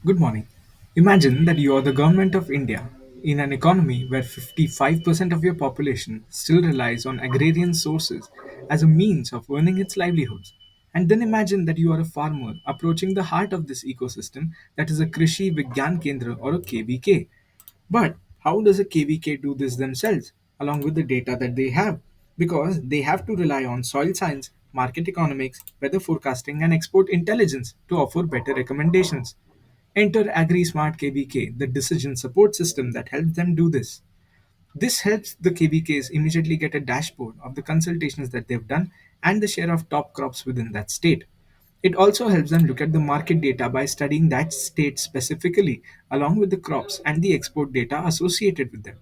Good morning. Imagine that you are the government of India in an economy where 55% of your population still relies on agrarian sources as a means of earning its livelihoods. And then imagine that you are a farmer approaching the heart of this ecosystem that is a Krishi Vigyan Kendra or a KVK. But how does a KVK do this themselves along with the data that they have? Because they have to rely on soil science, market economics, weather forecasting, and export intelligence to offer better recommendations. Enter AgriSmart KVK, the decision support system that helps them do this. This helps the KVKs immediately get a dashboard of the consultations that they've done and the share of top crops within that state. It also helps them look at the market data by studying that state specifically, along with the crops and the export data associated with them.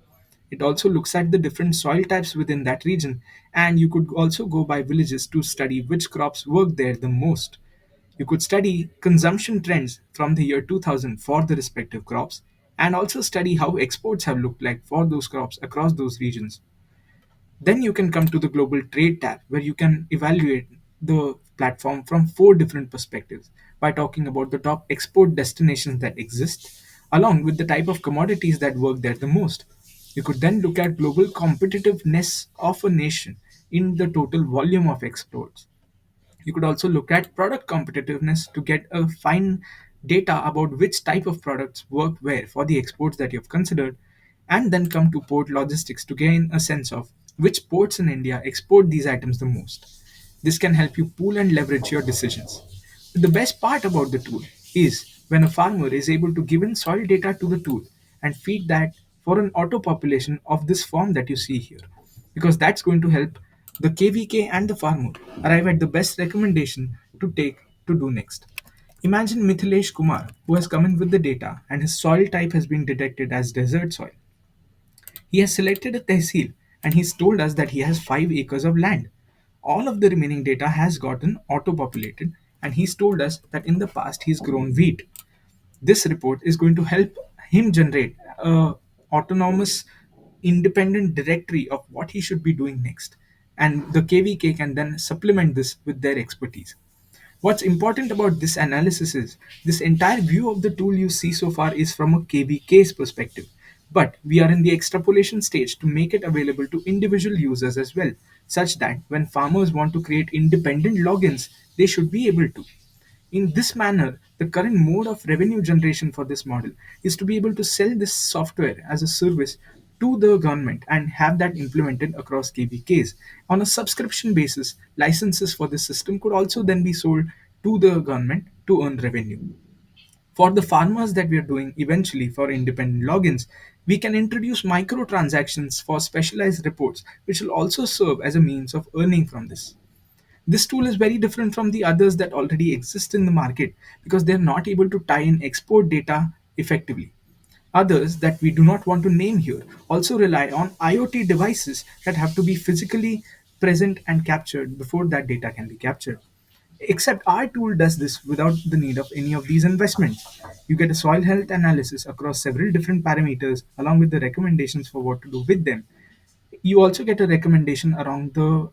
It also looks at the different soil types within that region, and you could also go by villages to study which crops work there the most. You could study consumption trends from the year 2000 for the respective crops and also study how exports have looked like for those crops across those regions. Then you can come to the global trade tab where you can evaluate the platform from four different perspectives by talking about the top export destinations that exist along with the type of commodities that work there the most. You could then look at global competitiveness of a nation in the total volume of exports. You could also look at product competitiveness to get a fine data about which type of products work where for the exports that you've considered, and then come to port logistics to gain a sense of which ports in India export these items the most. This can help you pool and leverage your decisions. The best part about the tool is when a farmer is able to give in soil data to the tool and feed that for an auto population of this form that you see here, because that's going to help the KVK and the farmer arrive at the best recommendation to take to do next. Imagine Mithilesh Kumar, who has come in with the data and his soil type has been detected as desert soil. He has selected a tehsil and he's told us that he has 5 acres of land. All of the remaining data has gotten auto populated and he's told us that in the past he's grown wheat. This report is going to help him generate a autonomous independent directory of what he should be doing next, and the KVK can then supplement this with their expertise. What's important about this analysis is this entire view of the tool you see so far is from a KVK's perspective, but we are in the extrapolation stage to make it available to individual users as well, such that when farmers want to create independent logins, they should be able to. In this manner, the current mode of revenue generation for this model is to be able to sell this software as a service to the government and have that implemented across KVKs. On a subscription basis, licenses for this system could also then be sold to the government to earn revenue. For the farmers that we are doing eventually for independent logins, we can introduce microtransactions for specialized reports, which will also serve as a means of earning from this. This tool is very different from the others that already exist in the market because they're not able to tie in export data effectively. Others that we do not want to name here also rely on IoT devices that have to be physically present and captured before that data can be captured. Except our tool does this without the need of any of these investments. You get a soil health analysis across several different parameters along with the recommendations for what to do with them. You also get a recommendation around the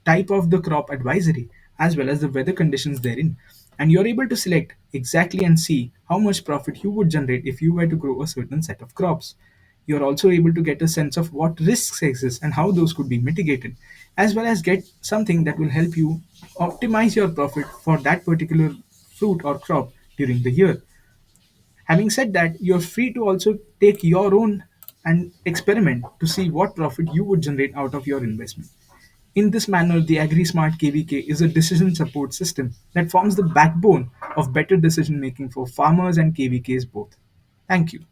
type of the crop advisory as well as the weather conditions therein, and you're able to select exactly and see how much profit you would generate if you were to grow a certain set of crops. You're also able to get a sense of what risks exist and how those could be mitigated, as well as get something that will help you optimize your profit for that particular fruit or crop during the year. Having said that, you're free to also take your own and experiment to see what profit you would generate out of your investment. In this manner, the AgriSmart KVK is a decision support system that forms the backbone of better decision making for farmers and KVKs both. Thank you.